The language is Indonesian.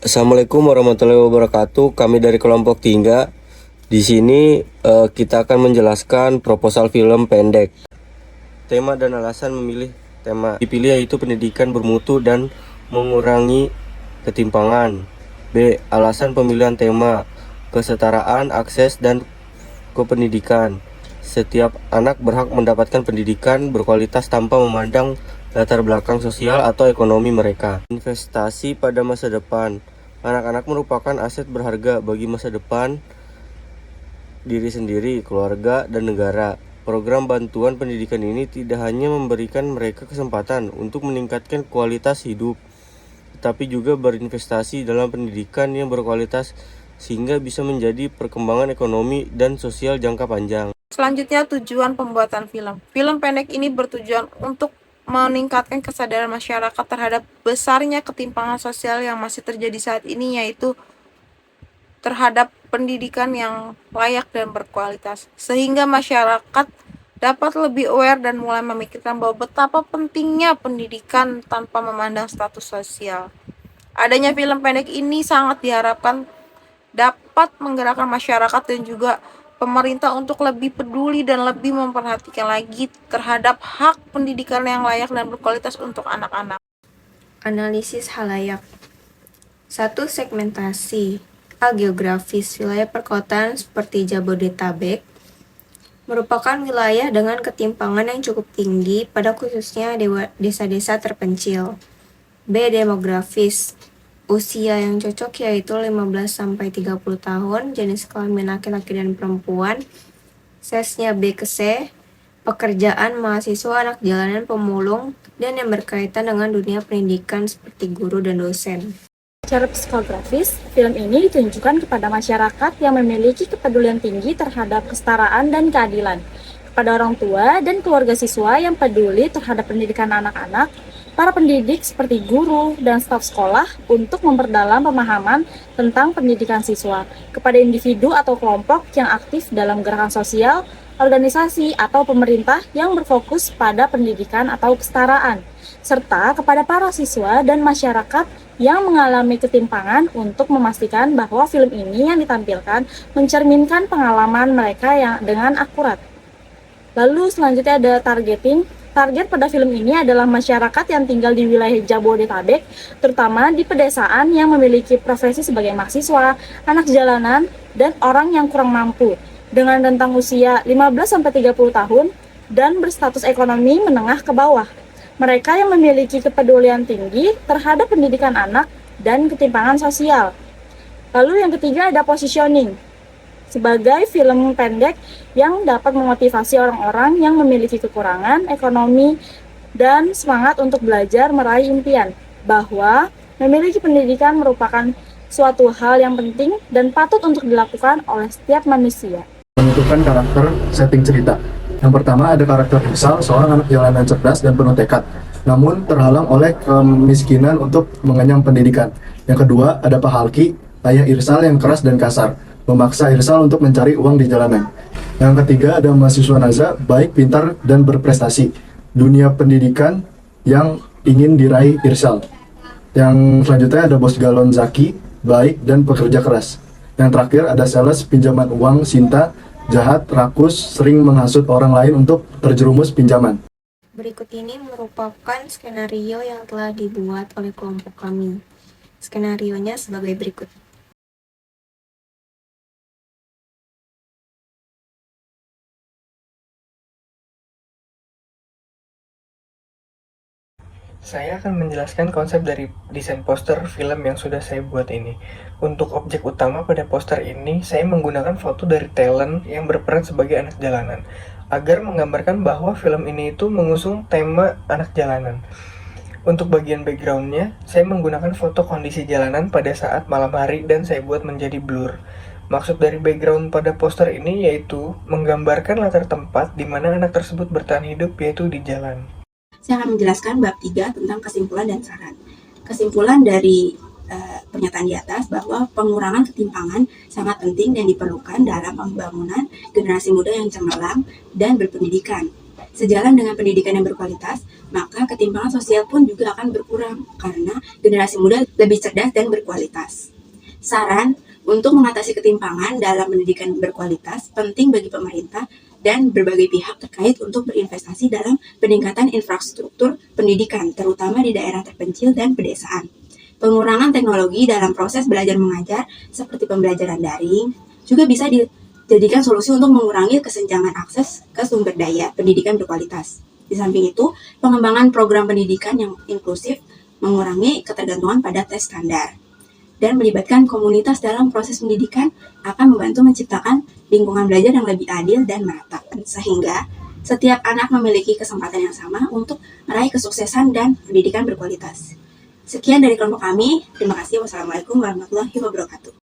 Assalamualaikum warahmatullahi wabarakatuh. Kami dari kelompok Tingga. Di sini kita akan menjelaskan proposal film pendek. Tema dan alasan memilih tema dipilih yaitu pendidikan bermutu dan mengurangi ketimpangan. B. Alasan pemilihan tema kesetaraan, akses, dan kependidikan. Setiap anak berhak mendapatkan pendidikan berkualitas tanpa memandang latar belakang sosial atau ekonomi mereka. Investasi pada masa depan. Anak-anak merupakan aset berharga bagi masa depan diri sendiri, keluarga, dan negara. Program bantuan pendidikan ini tidak hanya memberikan mereka kesempatan untuk meningkatkan kualitas hidup, tetapi juga berinvestasi dalam pendidikan yang berkualitas sehingga bisa menjadi perkembangan ekonomi dan sosial jangka panjang. Selanjutnya, tujuan pembuatan film. Film pendek ini bertujuan untuk meningkatkan kesadaran masyarakat terhadap besarnya ketimpangan sosial yang masih terjadi saat ini, yaitu terhadap pendidikan yang layak dan berkualitas, sehingga masyarakat dapat lebih aware dan mulai memikirkan bahwa betapa pentingnya pendidikan tanpa memandang status sosial. Adanya film pendek ini sangat diharapkan dapat menggerakkan masyarakat dan juga pemerintah untuk lebih peduli dan lebih memperhatikan lagi terhadap hak pendidikan yang layak dan berkualitas untuk anak-anak. Analisis halayak. 1. Segmentasi. A. Geografis. Wilayah perkotaan seperti Jabodetabek merupakan wilayah dengan ketimpangan yang cukup tinggi pada khususnya desa-desa terpencil. B. Demografis. Usia yang cocok yaitu 15-30 tahun, jenis kelamin laki-laki dan perempuan. Sesnya B ke C. Pekerjaan mahasiswa, anak jalanan, pemulung, dan yang berkaitan dengan dunia pendidikan seperti guru dan dosen. Secara psikografis, film ini ditunjukkan kepada masyarakat yang memiliki kepedulian tinggi terhadap kesetaraan dan keadilan, kepada orang tua dan keluarga siswa yang peduli terhadap pendidikan anak-anak, para pendidik seperti guru dan staf sekolah untuk memperdalam pemahaman tentang pendidikan siswa, kepada individu atau kelompok yang aktif dalam gerakan sosial, organisasi, atau pemerintah yang berfokus pada pendidikan atau kesetaraan, serta kepada para siswa dan masyarakat yang mengalami ketimpangan untuk memastikan bahwa film ini yang ditampilkan mencerminkan pengalaman mereka yang dengan akurat. Lalu selanjutnya ada targeting. Target pada film ini adalah masyarakat yang tinggal di wilayah Jabodetabek, terutama di pedesaan yang memiliki profesi sebagai mahasiswa, anak jalanan, dan orang yang kurang mampu, dengan rentang usia 15-30 tahun dan berstatus ekonomi menengah ke bawah. Mereka yang memiliki kepedulian tinggi terhadap pendidikan anak dan ketimpangan sosial. Lalu yang ketiga ada positioning. Sebagai film pendek yang dapat memotivasi orang-orang yang memiliki kekurangan ekonomi dan semangat untuk belajar meraih impian, bahwa memiliki pendidikan merupakan suatu hal yang penting dan patut untuk dilakukan oleh setiap manusia. Menentukan karakter setting cerita. Yang pertama ada karakter Irsal, seorang anak jalanan cerdas dan penuh tekad, namun terhalang oleh kemiskinan untuk mengenyam pendidikan. Yang kedua ada Pak Halki, ayah Irsal yang keras dan kasar, memaksa Irsal untuk mencari uang di jalanan. Yang ketiga ada mahasiswa Naza, baik, pintar, dan berprestasi. Dunia pendidikan yang ingin diraih Irsal. Yang selanjutnya ada bos galon Zaki, baik dan pekerja keras. Yang terakhir ada sales pinjaman uang Sinta, jahat, rakus, sering menghasut orang lain untuk terjerumus pinjaman. Berikut ini merupakan skenario yang telah dibuat oleh kelompok kami. Skenarionya sebagai berikut. Saya akan menjelaskan konsep dari desain poster film yang sudah saya buat ini. Untuk objek utama pada poster ini, saya menggunakan foto dari talent yang berperan sebagai anak jalanan, agar menggambarkan bahwa film ini itu mengusung tema anak jalanan. Untuk bagian backgroundnya, saya menggunakan foto kondisi jalanan pada saat malam hari dan saya buat menjadi blur. Maksud dari background pada poster ini yaitu menggambarkan latar tempat di mana anak tersebut bertahan hidup, yaitu di jalan. Saya akan menjelaskan bab 3 tentang kesimpulan dan saran. Kesimpulan dari pernyataan di atas bahwa pengurangan ketimpangan sangat penting dan diperlukan dalam pembangunan generasi muda yang cemerlang dan berpendidikan. Sejalan dengan pendidikan yang berkualitas, maka ketimpangan sosial pun juga akan berkurang karena generasi muda lebih cerdas dan berkualitas. Saran untuk mengatasi ketimpangan dalam pendidikan berkualitas penting bagi pemerintah dan berbagai pihak terkait untuk berinvestasi dalam peningkatan infrastruktur pendidikan, terutama di daerah terpencil dan pedesaan. Pengurangan teknologi dalam proses belajar mengajar seperti pembelajaran daring juga bisa dijadikan solusi untuk mengurangi kesenjangan akses ke sumber daya pendidikan berkualitas. Di samping itu, pengembangan program pendidikan yang inklusif mengurangi ketergantungan pada tes standar dan melibatkan komunitas dalam proses pendidikan akan membantu menciptakan lingkungan belajar yang lebih adil dan merata, sehingga setiap anak memiliki kesempatan yang sama untuk meraih kesuksesan dan pendidikan berkualitas. Sekian dari kelompok kami. Terima kasih. Wassalamualaikum warahmatullahi wabarakatuh.